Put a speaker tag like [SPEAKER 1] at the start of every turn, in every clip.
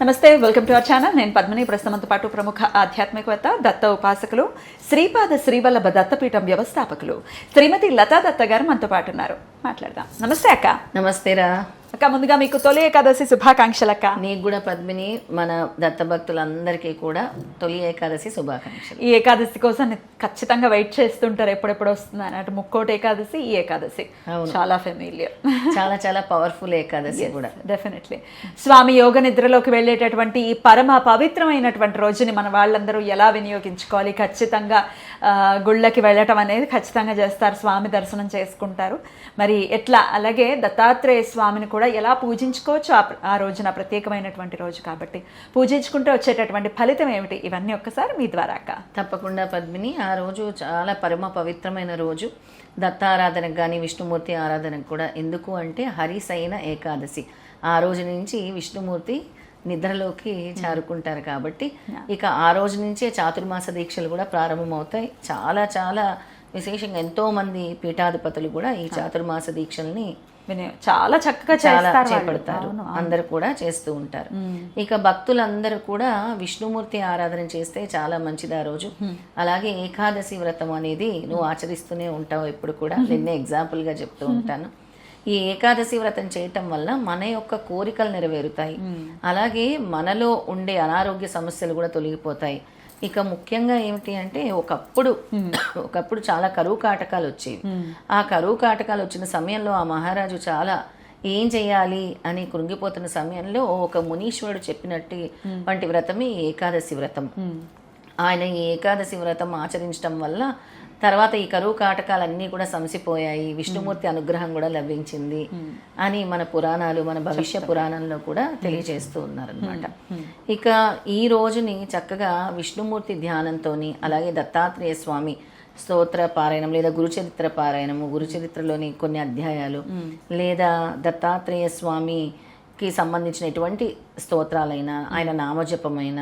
[SPEAKER 1] నమస్తే, welcome to our channel. నేను పద్మిని. ప్రస్తుతంతో పాటు ప్రముఖ ఆధ్యాత్మికవేత్త, దత్త ఉపాసకులు, శ్రీపాద శ్రీవల్లభ దత్తపీఠం వ్యవస్థాపకులు శ్రీమతి లతా దత్త గారు మనతో పాటు ఉన్నారు. మాట్లాడదాం. నమస్తే అక్క.
[SPEAKER 2] నమస్తేరా
[SPEAKER 1] అక్క. ముందుగా మీకు తొలి ఏకాదశి శుభాకాంక్షలు అక్క.
[SPEAKER 2] నీకు కూడా పద్మిని, మన దత్త భక్తులందరికీ కూడా తొలి ఏకాదశి శుభాకాంక్షలు.
[SPEAKER 1] ఈ ఏకాదశి కోసం ఖచ్చితంగా వెయిట్ చేస్తుంటారు, ఎప్పుడెప్పుడు వస్తుందని. అటు ముక్కోటి ఏకాదశి, ఈ ఏకాదశి చాలా ఫెమిలియర్,
[SPEAKER 2] చాలా చాలా పవర్ఫుల్ ఏకాదశి కూడా.
[SPEAKER 1] డెఫినెట్లీ. స్వామి యోగ నిద్రలోకి వెళ్ళేటటువంటి ఈ పరమ పవిత్రమైనటువంటి రోజుని మన వాళ్ళందరూ ఎలా వినియోగించుకోవాలి? ఖచ్చితంగా గుళ్ళకి వెళ్ళటం అనేది ఖచ్చితంగా చేస్తారు, స్వామి దర్శనం చేసుకుంటారు. మరి ఎట్లా, అలాగే దత్తాత్రేయ స్వామిని కూడా ఎలా పూజించుకోవచ్చు ఆ రోజున, ప్రత్యేకమైనటువంటి రోజు కాబట్టి పూజించుకుంటే వచ్చేటటువంటి ఫలితం ఏమిటి? ఇవన్నీ ఒక్కసారి మీ ద్వారా అక్క.
[SPEAKER 2] తప్పకుండా పద్మిని. ఆ రోజు చాలా పరమ పవిత్రమైన రోజు. దత్తారాధనకు కానీ విష్ణుమూర్తి ఆరాధనకు కూడా. ఎందుకు అంటే హరిశయన ఏకాదశి. ఆ రోజు నుంచి విష్ణుమూర్తి నిద్రలోకి చేరుకుంటారు కాబట్టి ఇక ఆ రోజు నుంచే చాతుర్మాస దీక్షలు కూడా ప్రారంభమవుతాయి. చాలా చాలా విశేషంగా ఎంతోమంది పీఠాధిపతులు కూడా ఈ చాతుర్మాస దీక్షల్ని
[SPEAKER 1] చాలా చక్కగా
[SPEAKER 2] చేపడతారు. అందరు కూడా చేస్తూ ఉంటారు. ఇక భక్తులందరూ కూడా విష్ణుమూర్తి ఆరాధన చేస్తే చాలా మంచిది ఆ రోజు. అలాగే ఏకాదశి వ్రతం అనేది నువ్వు ఆచరిస్తూనే ఉంటావు ఎప్పుడు కూడా. నిన్నే ఎగ్జాంపుల్ గా చెప్తూ ఉంటాను. ఈ ఏకాదశి వ్రతం చేయటం వల్ల మన యొక్క కోరికలు నెరవేరుతాయి. అలాగే మనలో ఉండే అనారోగ్య సమస్యలు కూడా తొలగిపోతాయి. ఇక ముఖ్యంగా ఏమిటి అంటే ఒకప్పుడు చాలా కరువు కాటకాలు వచ్చేవి. ఆ కరువు కాటకాలు వచ్చిన సమయంలో ఆ మహారాజు చాలా ఏం చేయాలి అని కృంగిపోతున్న సమయంలో ఒక మునీశ్వరుడు చెప్పినట్టు వంటి వ్రతమే ఏకాదశి వ్రతం. ఆయన ఈ ఏకాదశి వ్రతం ఆచరించడం వల్ల తర్వాత ఈ కరువు కాటకాలన్నీ కూడా సమసిపోయాయి, విష్ణుమూర్తి అనుగ్రహం కూడా లభించింది అని మన పురాణాలు, మన భవిష్య పురాణంలో కూడా తెలియజేస్తూ ఉన్నారనమాట. ఇక ఈ రోజుని చక్కగా విష్ణుమూర్తి ధ్యానంతోని, అలాగే దత్తాత్రేయ స్వామి స్తోత్ర పారాయణం లేదా గురుచరిత్ర పారాయణము, గురుచరిత్రలోని కొన్ని అధ్యాయాలు లేదా దత్తాత్రేయ స్వామికి సంబంధించిన ఎటువంటి స్తోత్రాలైనా, ఆయన నామజపమైన,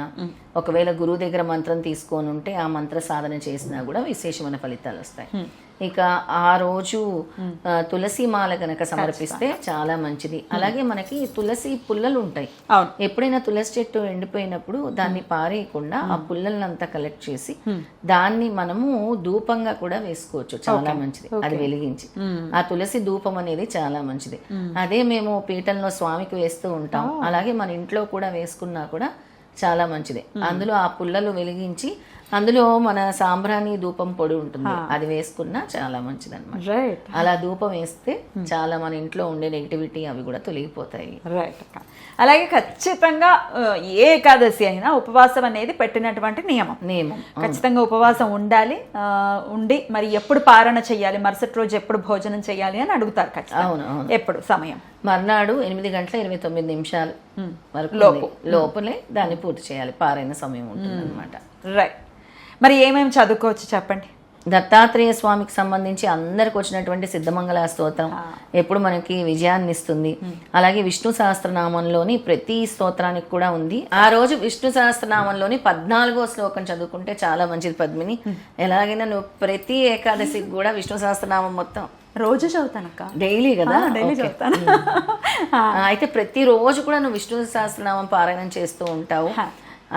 [SPEAKER 2] ఒకవేళ గురువు దగ్గర మంత్రం తీసుకొని ఉంటే ఆ మంత్ర సాధన చేసినా కూడా విశేషమైన ఫలితాలు వస్తాయి. ఇక ఆ రోజు తులసి మాల గనక సమర్పిస్తే చాలా మంచిది. అలాగే మనకి తులసి పుల్లలు ఉంటాయి. ఎప్పుడైనా తులసి చెట్టు ఎండిపోయినప్పుడు దాన్ని పారేయకుండా ఆ పుల్లలంతా కలెక్ట్ చేసి దాన్ని మనము ధూపంగా కూడా వేసుకోవచ్చు. చాలా మంచిది అది వెలిగించి. ఆ తులసి ధూపం అనేది చాలా మంచిది. అదే మేము పీఠంలో స్వామికి వేస్తూ ఉంటాం. అలాగే మన ఇంట్లో కూడా వేసుకున్నా కూడా చాలా మంచిది. అందులో ఆ పుల్లలు వెలిగించి అందులో మన సాంబ్రాణి ధూపం పొడి ఉంటుంది, అది వేసుకున్నా చాలా మంచిది అనమాట. అలా ధూపం వేస్తే చాలా మన ఇంట్లో ఉండే నెగిటివిటీ అవి కూడా తొలగిపోతాయి.
[SPEAKER 1] అలాగే ఖచ్చితంగా ఏ ఏకాదశి అయినా ఉపవాసం అనేది పెట్టినటువంటి నియమం. ఖచ్చితంగా ఉపవాసం ఉండాలి. ఉండి మరి ఎప్పుడు పారణ చెయ్యాలి, మరుసటి రోజు ఎప్పుడు భోజనం చెయ్యాలి అని అడుగుతారు. అవును, ఎప్పుడు సమయం
[SPEAKER 2] మర్నాడు 8:29 వరకు లోపలే దాన్ని పూర్తి చేయాలి. పారైన సమయం ఉంటుంది అనమాట.
[SPEAKER 1] రైట్. మరి ఏమేమి చదువుకోవచ్చు చెప్పండి?
[SPEAKER 2] దత్తాత్రేయ స్వామికి సంబంధించి అందరికి వచ్చినటువంటి సిద్ధమంగళ స్తోత్రం ఎప్పుడు మనకి విజయాన్ని ఇస్తుంది. అలాగే విష్ణు సహస్రనామంలోని ప్రతి స్తోత్రానికి కూడా ఉంది. ఆ రోజు విష్ణు సహస్రనామంలోని 14వ శ్లోకం చదువుకుంటే చాలా మంచిది పద్మిని. ఎలాగైనా నువ్వు ప్రతి ఏకాదశికి కూడా విష్ణు సహస్రనామం మొత్తం
[SPEAKER 1] రోజు చదువుతానక్క.
[SPEAKER 2] డైలీ కదా?
[SPEAKER 1] డైలీ చదువుతాను.
[SPEAKER 2] అయితే ప్రతి రోజు కూడా నువ్వు విష్ణు సహస్రనామం పారాయణం చేస్తూ ఉంటావు.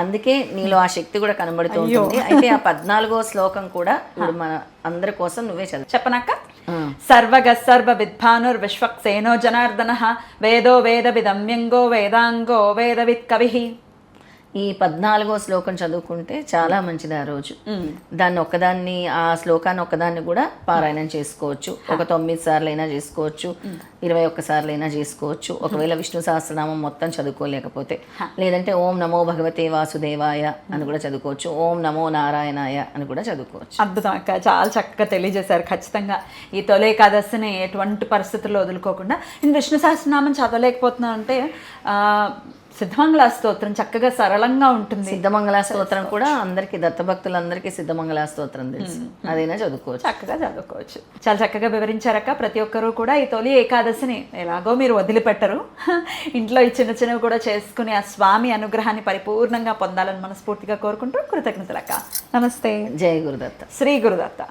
[SPEAKER 2] అందుకే నీలో ఆ శక్తి కూడా కనబడుతూ ఉంటుంది. అయితే ఆ 14వ శ్లోకం కూడా ఇప్పుడు మన అందరి కోసం నువ్వే చదువు.
[SPEAKER 1] చెప్పనక్క. సర్వగ సర్వ విద్వానుర్ విశ్వక్సేనో జనార్దన వేదో వేద విదమ్యంగో వేదాంగో వేదవిత్ కవి.
[SPEAKER 2] ఈ 14వ శ్లోకం చదువుకుంటే చాలా మంచిది. ఆ రోజు దాన్ని ఒక్కదాన్ని, ఆ శ్లోకాన్ని ఒక్కదాన్ని కూడా పారాయణం చేసుకోవచ్చు. ఒక 9 సార్లు అయినా చేసుకోవచ్చు, 21 సార్లు అయినా చేసుకోవచ్చు. ఒకవేళ విష్ణు సహస్రనామం మొత్తం చదువుకోలేకపోతే, లేదంటే ఓం నమో భగవతే వాసుదేవాయ అని కూడా చదువుకోవచ్చు. ఓం నమో నారాయణాయ అని కూడా చదువుకోవచ్చు.
[SPEAKER 1] అద్భుతం అక్క, చాలా చక్కగా తెలియజేశారు. ఖచ్చితంగా ఈ తొలి ఏకాదశిని ఎటువంటి పరిస్థితుల్లో వదులుకోకుండా. విష్ణు సహస్రనామం చదవలేకపోతున్నా అంటే సిద్ధమంగళ స్తోత్రం చక్కగా సరళంగా ఉంటుంది.
[SPEAKER 2] సిద్ధమంగళ స్తోత్రం కూడా అందరికి, దత్తభక్తులందరికీ సిద్ధమంగళ స్తోత్రం తెలుసు, అదైనా చదువుకోవచ్చు,
[SPEAKER 1] చక్కగా చదువుకోవచ్చు. చాలా చక్కగా వివరించారక్క. ప్రతి ఒక్కరూ కూడా ఈ తొలి ఏకాదశిని ఎలాగో మీరు వదిలిపెట్టరు. ఇంట్లో ఈ చిన్న చిన్నవి కూడా చేసుకుని ఆ స్వామి అనుగ్రహాన్ని పరిపూర్ణంగా పొందాలని మనస్ఫూర్తిగా కోరుకుంటూ కృతజ్ఞతలక్క. నమస్తే.
[SPEAKER 2] జై గురుదత్త.
[SPEAKER 1] శ్రీ గురుదత్త.